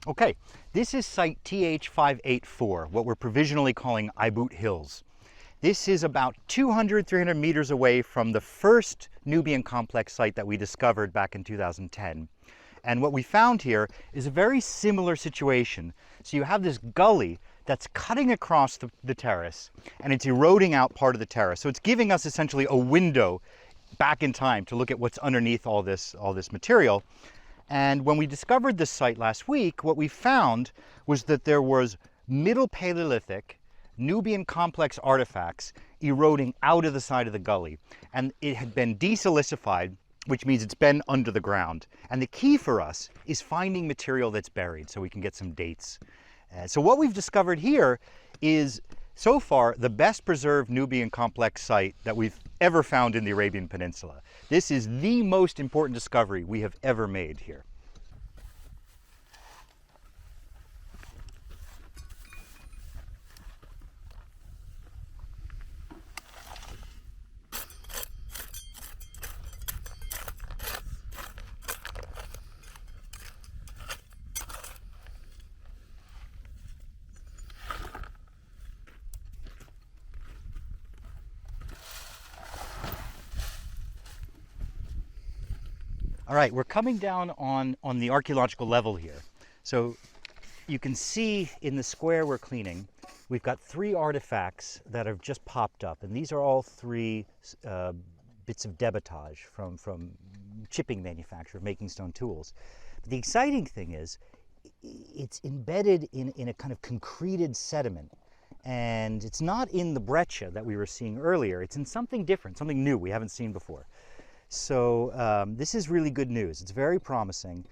Okay, this is site TH584, what we're provisionally calling Aybut Hills. This is about 200, 300 meters away from the first Nubian complex site that we discovered back in 2010. And what we found here is a very similar situation. So you have this gully that's cutting across the terrace, and it's eroding out part of the terrace. So it's giving us essentially a window back in time to look at what's underneath all this material. And when we discovered this site last week, what we found was that there was Middle Paleolithic Nubian complex artifacts eroding out of the side of the gully. And it had been desilicified, which means it's been under the ground. And the key for us is finding material that's buried so we can get some dates. So what we've discovered here is, so far, the best preserved Nubian complex site that we've ever found in the Arabian Peninsula. This is the most important discovery we have ever made here. All right, we're coming down on the archaeological level here. So you can see in the square we're cleaning, we've got 3 artifacts that have just popped up. And these are all 3 bits of debitage from chipping manufacture, making stone tools. But the exciting thing is it's embedded in a kind of concreted sediment. And it's not in the breccia that we were seeing earlier. It's in something different, something new we haven't seen before. So this is really good news. It's very promising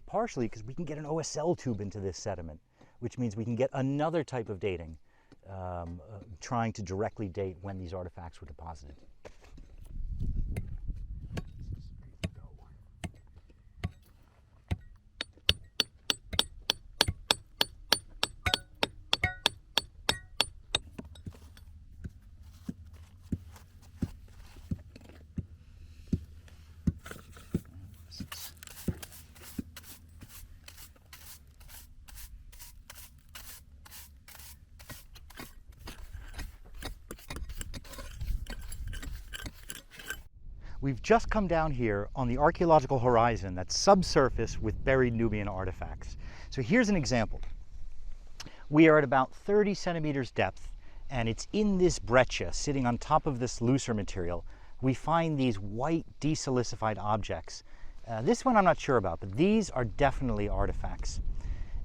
partially because we can get an OSL tube into this sediment, which means we can get another type of dating, trying to directly date when these artifacts were deposited. We've just come down here on the archaeological horizon that's subsurface with buried Nubian artifacts. So here's an example. We are at about 30 centimeters depth, and it's in this breccia, sitting on top of this looser material. We find these white desilicified objects. This one I'm not sure about, but these are definitely artifacts.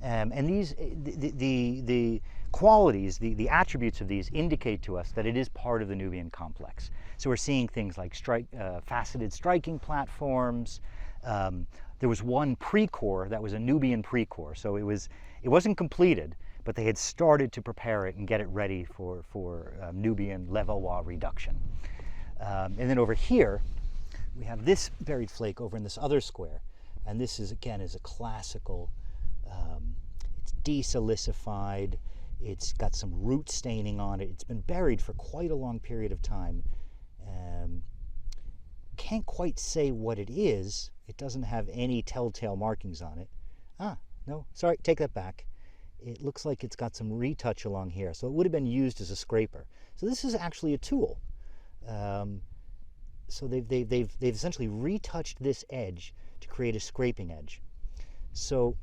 And these, the qualities, the attributes of these indicate to us that it is part of the Nubian complex. So we're seeing things like faceted striking platforms. There was one pre-core that was a Nubian pre-core, so it wasn't completed, but they had started to prepare it and get it ready for Nubian Levallois reduction. And then over here, we have this buried flake over in this other square, and this is again is a classical. It's desilicified. It's got some root staining on it. It's been buried for quite a long period of time. Can't quite say what it is. It doesn't have any telltale markings on it. Ah, no, sorry, take that back. It looks like it's got some retouch along here, so it would have been used as a scraper. So this is actually a tool. So they've essentially retouched this edge to create a scraping edge. So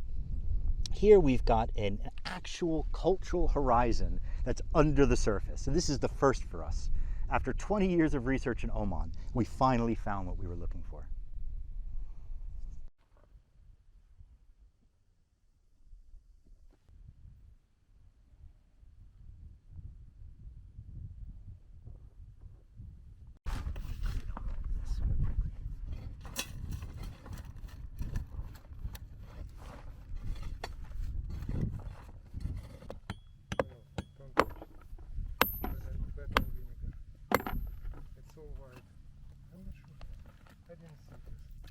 here we've got an actual cultural horizon that's under the surface. So this is the first for us. After 20 years of research in Oman, we finally found what we were looking for.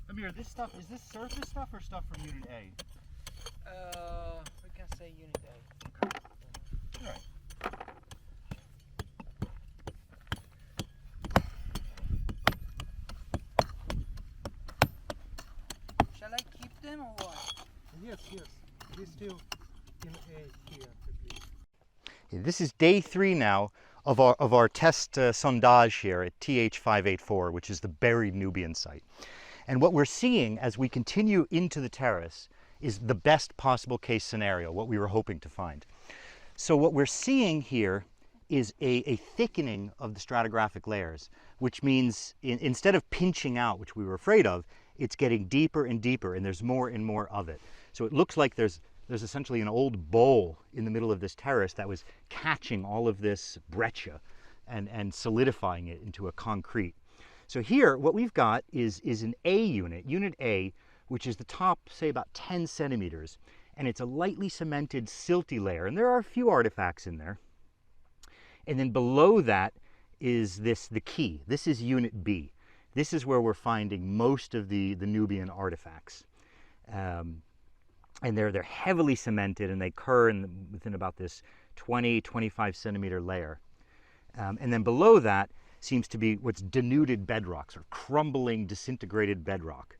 Amir, this stuff, is this surface stuff or stuff from Unit A? We can say Unit A. Okay. All right. Shall I keep them or what? Yes, yes. This still in A here, please. This is day 3 now of our test sondage here at TH584, which is the buried Nubian site. And what we're seeing as we continue into the terrace is the best possible case scenario, what we were hoping to find. So what we're seeing here is a thickening of the stratigraphic layers, which means instead of pinching out, which we were afraid of, it's getting deeper and deeper, and there's more and more of it. So it looks like there's essentially an old bowl in the middle of this terrace that was catching all of this breccia and solidifying it into a concrete. So here, what we've got is an A unit, Unit A, which is the top, say, about 10 centimeters, and it's a lightly cemented silty layer, and there are a few artifacts in there. And then below that is the key. This is Unit B. This is where we're finding most of the Nubian artifacts. And they're heavily cemented, and they occur within about this 20-25 centimeter layer. And then below that seems to be what's denuded bedrocks, or crumbling, disintegrated bedrock.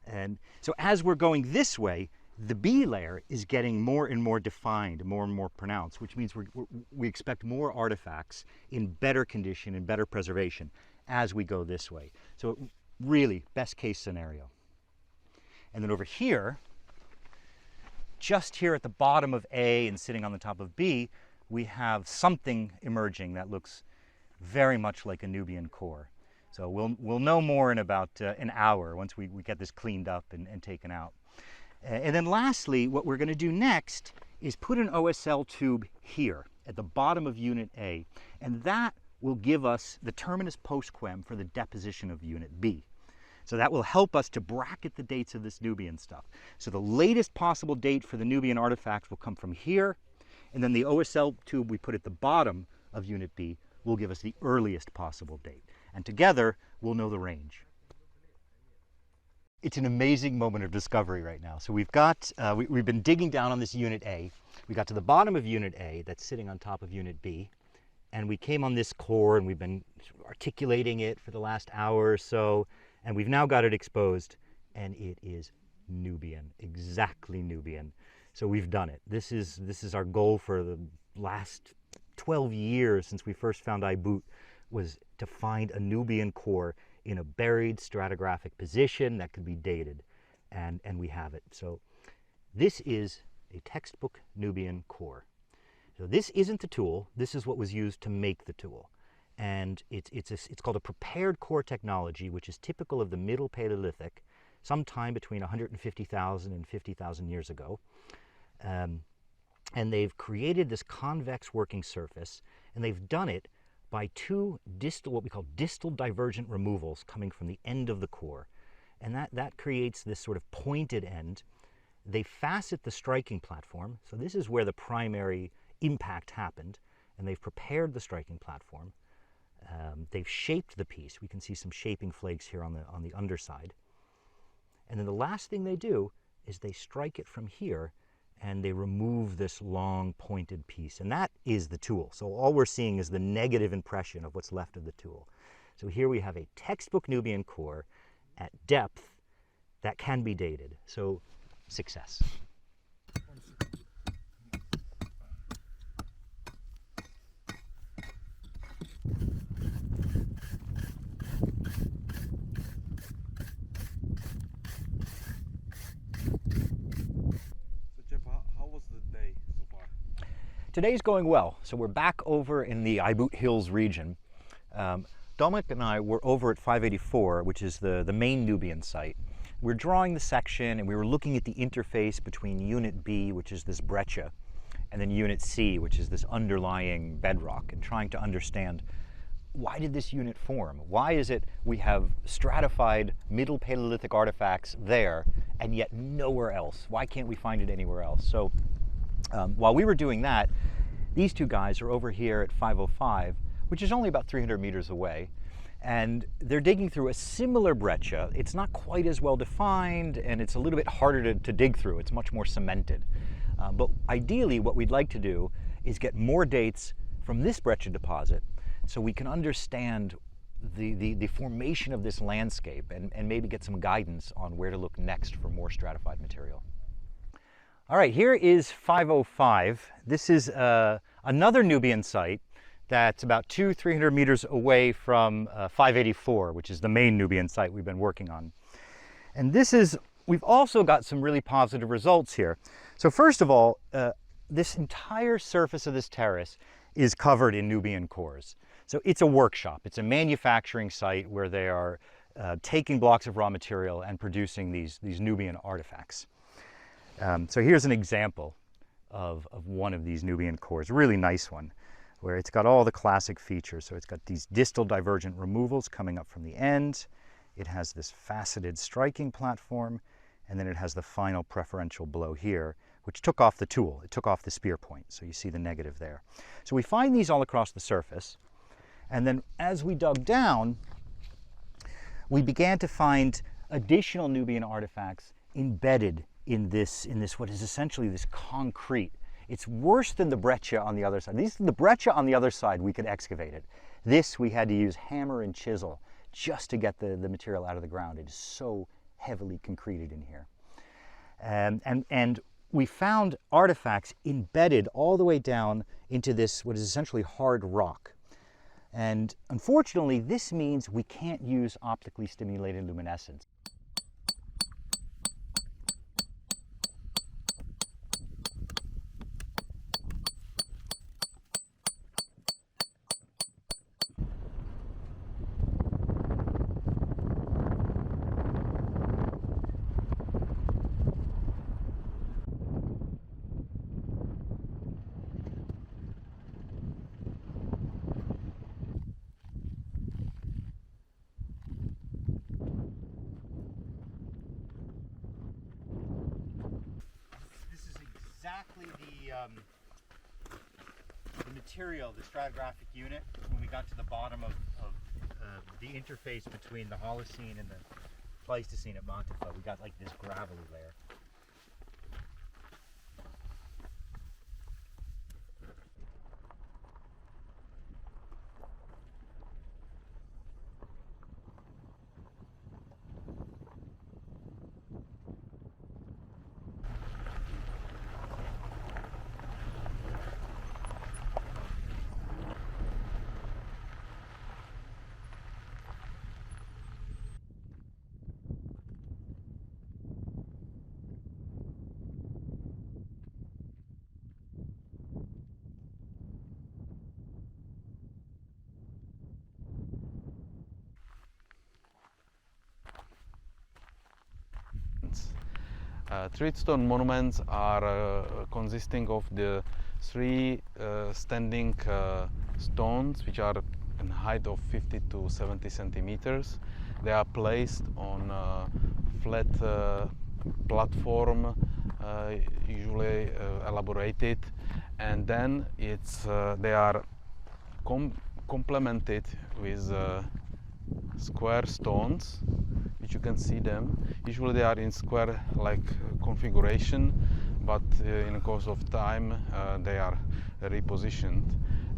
And so as we're going this way, the B layer is getting more and more defined, more and more pronounced, which means we expect more artifacts in better condition and better preservation as we go this way. So really, best case scenario. And then over here, just here at the bottom of A and sitting on the top of B, we have something emerging that looks very much like a Nubian core. So we'll know more in about an hour once we get this cleaned up and taken out. And then lastly, what we're going to do next is put an OSL tube here at the bottom of Unit A, and that will give us the terminus postquem for the deposition of Unit B. So that will help us to bracket the dates of this Nubian stuff. So the latest possible date for the Nubian artifacts will come from here, and then the OSL tube we put at the bottom of Unit B will give us the earliest possible date. And together, we'll know the range. It's an amazing moment of discovery right now. So we've been digging down on this Unit A. We got to the bottom of Unit A that's sitting on top of Unit B, and we came on this core, and we've been articulating it for the last hour or so, and we've now got it exposed, and it is Nubian, exactly Nubian. So we've done it. This is our goal for the last 12 years since we first found Aybut, was to find a Nubian core in a buried stratigraphic position that could be dated, and we have it. So this is a textbook Nubian core. So this isn't the tool, this is what was used to make the tool. And it's called a prepared core technology, which is typical of the Middle Paleolithic, sometime between 150,000 and 50,000 years ago. And they've created this convex working surface, and they've done it by two what we call distal divergent removals coming from the end of the core. And that creates this sort of pointed end. They facet the striking platform, so this is where the primary impact happened, and they've prepared the striking platform. They've shaped the piece. We can see some shaping flakes here on the underside. And then the last thing they do is they strike it from here, and they remove this long pointed piece, and that is the tool. So all we're seeing is the negative impression of what's left of the tool. So here we have a textbook Nubian core at depth that can be dated. So success. Today's going well. So we're back over in the Aybut Hills region. Dominik and I were over at 584, which is the main Nubian site. We're drawing the section, and we were looking at the interface between Unit B, which is this breccia, and then Unit C, which is this underlying bedrock, and trying to understand, why did this unit form? Why is it we have stratified Middle Paleolithic artifacts there, and yet nowhere else? Why can't we find it anywhere else? So while we were doing that, these two guys are over here at 505, which is only about 300 meters away, and they're digging through a similar breccia. It's not quite as well defined, and it's a little bit harder to dig through. It's much more cemented. But ideally, what we'd like to do is get more dates from this breccia deposit, so we can understand the formation of this landscape, and maybe get some guidance on where to look next for more stratified material. All right, here is 505. This is another Nubian site that's about 200-300 meters away from 584, which is the main Nubian site we've been working on. And we've also got some really positive results here. So first of all, this entire surface of this terrace is covered in Nubian cores. So it's a workshop. It's a manufacturing site where they are taking blocks of raw material and producing these Nubian artifacts. So here's an example of one of these Nubian cores, a really nice one, where it's got all the classic features. So it's got these distal divergent removals coming up from the end. It has this faceted striking platform, and then it has the final preferential blow here, which took off the tool. It took off the spear point, so you see the negative there. So we find these all across the surface, and then as we dug down, we began to find additional Nubian artifacts embedded in this what is essentially this concrete. It's worse than the breccia on the other side. The breccia on the other side, we could excavate it. This, we had to use hammer and chisel just to get the material out of the ground. It is so heavily concreted in here. And we found artifacts embedded all the way down into this, what is essentially hard rock. And unfortunately, this means we can't use optically stimulated luminescence. Exactly the material, the stratigraphic unit, when we got to the bottom of the interface between the Holocene and the Pleistocene at Montefiore. We got like this gravelly layer. Treat stone monuments are consisting of the three standing stones, which are in height of 50 to 70 centimeters. They are placed on a flat platform, usually elaborated, and then they are complemented with square stones, which you can see them. Usually they are in square-like configuration, but in the course of time they are repositioned.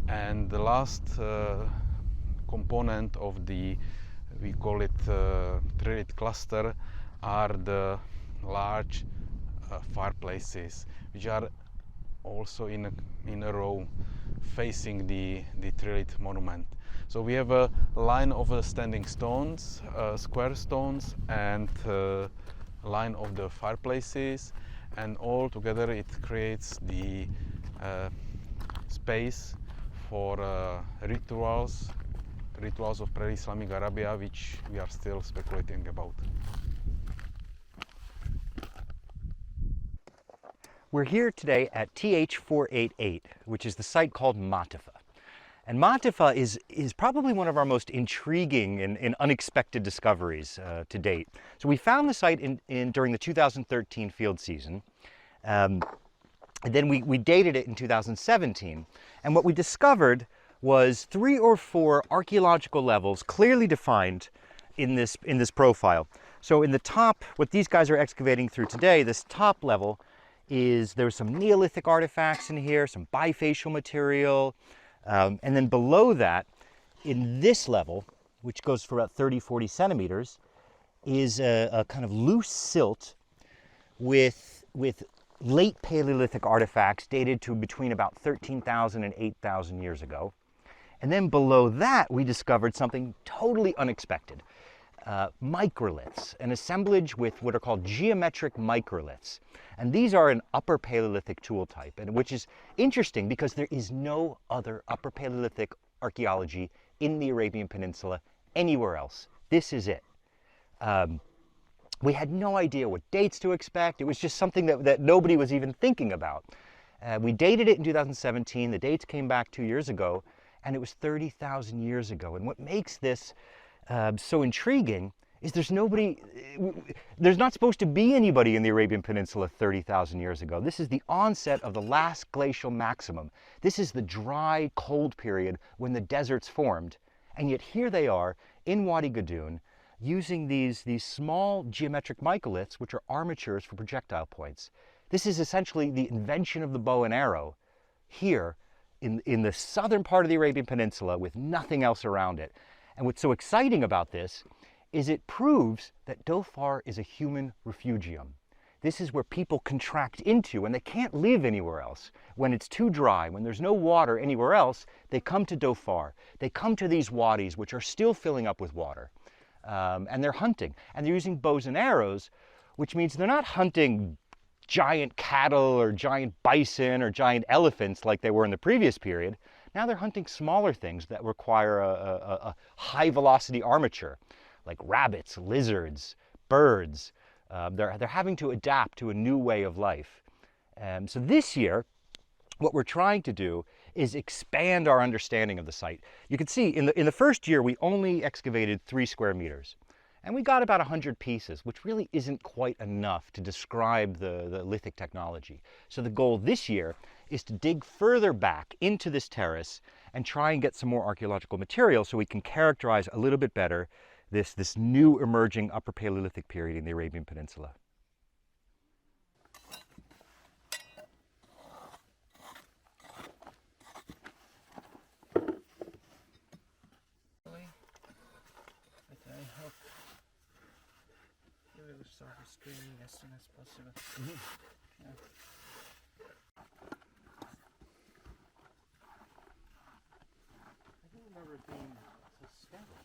And the last component of we call it trilith cluster, are the large fireplaces, which are also in a row facing the trilith monument. So we have a line of standing stones, square stones, and a line of the fireplaces, and all together it creates the space for rituals of pre-Islamic Arabia, which we are still speculating about. We're here today at TH488, which is the site called Montefiore. And Montefiore is probably one of our most intriguing and unexpected discoveries to date. So we found the site during the 2013 field season, and then we dated it in 2017. And what we discovered was 3 or 4 archaeological levels clearly defined in this profile. So in the top, what these guys are excavating through today, this top level there's some Neolithic artifacts in here, some bifacial material. And then below that, in this level, which goes for about 30-40 centimeters, is a kind of loose silt with late Paleolithic artifacts dated to between about 13,000 and 8,000 years ago. And then below that, we discovered something totally unexpected. Microliths, an assemblage with what are called geometric microliths. And these are an Upper Paleolithic tool type, and which is interesting because there is no other Upper Paleolithic archaeology in the Arabian Peninsula anywhere else. This is it. We had no idea what dates to expect. It was just something that nobody was even thinking about. We dated it in 2017. The dates came back 2 years ago, and it was 30,000 years ago. And what makes this so intriguing is there's not supposed to be anybody in the Arabian Peninsula 30,000 years ago. This is the onset of the last glacial maximum. This is the dry, cold period when the deserts formed. And yet here they are in Wadi Gadoon, using these small geometric microliths, which are armatures for projectile points. This is essentially the invention of the bow and arrow here in the southern part of the Arabian Peninsula with nothing else around it. And what's so exciting about this is it proves that Ẓufār is a human refugium. This is where people contract into, and they can't live anywhere else. When it's too dry, when there's no water anywhere else, they come to Ẓufār. They come to these wadis, which are still filling up with water. And they're hunting, and they're using bows and arrows, which means they're not hunting giant cattle or giant bison or giant elephants like they were in the previous period. Now they're hunting smaller things that require a high velocity armature, like rabbits, lizards, birds. They're having to adapt to a new way of life. So this year, what we're trying to do is expand our understanding of the site. You can see in the first year, we only excavated 3 square meters. And we got about 100 pieces, which really isn't quite enough to describe the lithic technology. So the goal this year is to dig further back into this terrace and try and get some more archaeological material so we can characterize a little bit better this new emerging Upper Paleolithic period in the Arabian Peninsula. Start streaming as soon as possible. Yeah. I don't remember it being so scattered.